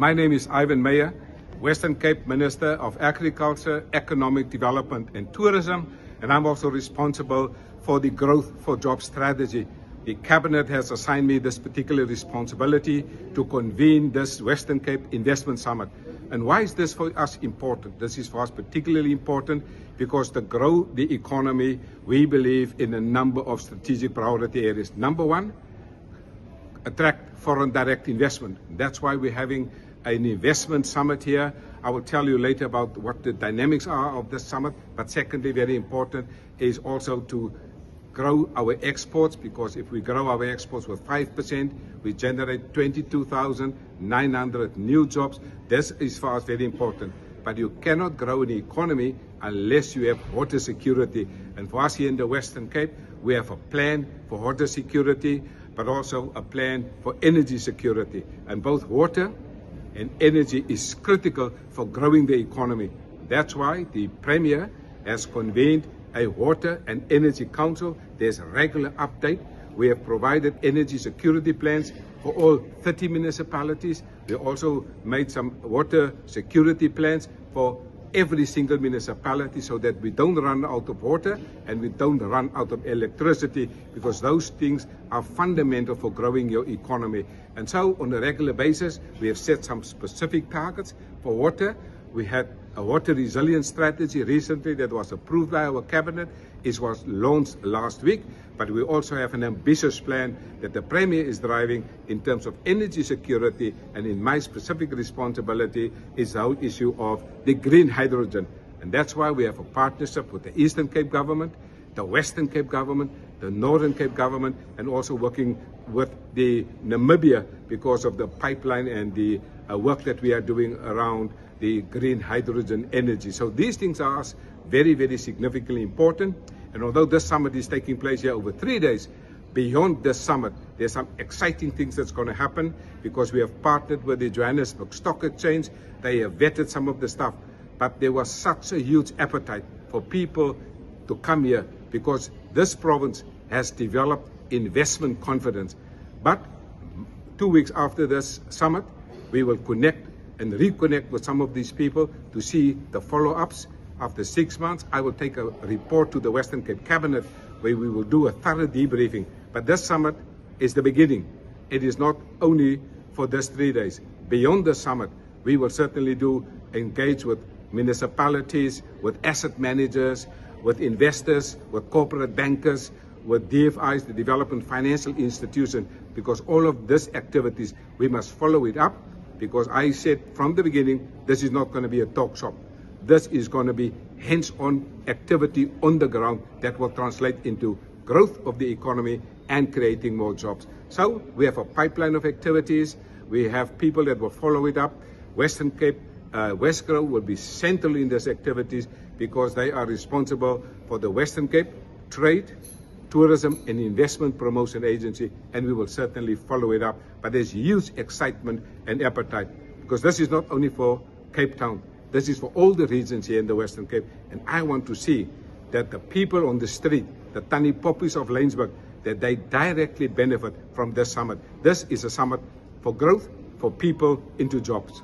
My name is Ivan Meyer, Western Cape Minister of Agriculture, Economic Development and Tourism, and I'm also responsible for the Growth for Jobs strategy. The Cabinet has assigned me this particular responsibility to convene this Western Cape Investment Summit. And why is this for us important? This is for us particularly important because to grow the economy, we believe in a number of strategic priority areas. Number one, attract foreign direct investment. That's why we're having an investment summit here. I will tell you later about what the dynamics are of this summit. But secondly, very important, is also to grow our exports, because if we grow our exports with 5%, we generate 22,900 new jobs. This is for us very important. But you cannot grow an economy unless you have water security. And for us here in the Western Cape, we have a plan for water security, but also a plan for energy security. And both water and energy is critical for growing the economy. That's why the Premier has convened a Water and Energy Council. There's a regular update. We have provided energy security plans for all 30 municipalities. We also made some water security plans for every single municipality so that we don't run out of water and we don't run out of electricity, because those things are fundamental for growing your economy. And so on a regular basis, we have set some specific targets for water. We had a water resilience strategy recently that was approved by our Cabinet. It was launched last week, but we also have an ambitious plan that the Premier is driving in terms of energy security, and in my specific responsibility is the whole issue of the green hydrogen. And that's why we have a partnership with the Eastern Cape Government, the Western Cape Government, the Northern Cape Government, and also working with the Namibia because of the pipeline and the work that we are doing around the green hydrogen energy. So these things are very, very significantly important. And although this summit is taking place here over 3 days, beyond this summit, there's some exciting things that's going to happen, because we have partnered with the Johannesburg Stock Exchange. They have vetted some of the stuff, but there was such a huge appetite for people to come here because this province has developed investment confidence. But 2 weeks after this summit, we will connect and reconnect with some of these people to see the follow-ups. After 6 months, I will take a report to the Western Cape Cabinet where we will do a thorough debriefing. But this summit is the beginning. It is not only for this 3 days. Beyond the summit, we will certainly engage with municipalities, with asset managers, with investors, with corporate bankers, with DFIs, the Development Financial Institution, because all of these activities, we must follow it up, because I said from the beginning, this is not going to be a talk shop. This is going to be hands-on activity on the ground that will translate into growth of the economy and creating more jobs. So we have a pipeline of activities. We have people that will follow it up. Western Cape Westgrow will be central in these activities because they are responsible for the Western Cape Trade, Tourism and Investment Promotion Agency, and we will certainly follow it up. But there's huge excitement and appetite, because this is not only for Cape Town, this is for all the regions here in the Western Cape. And I want to see that the people on the street, the Tannie Poppies of Laingsburg, that they directly benefit from this summit. This is a summit for growth, for people into jobs.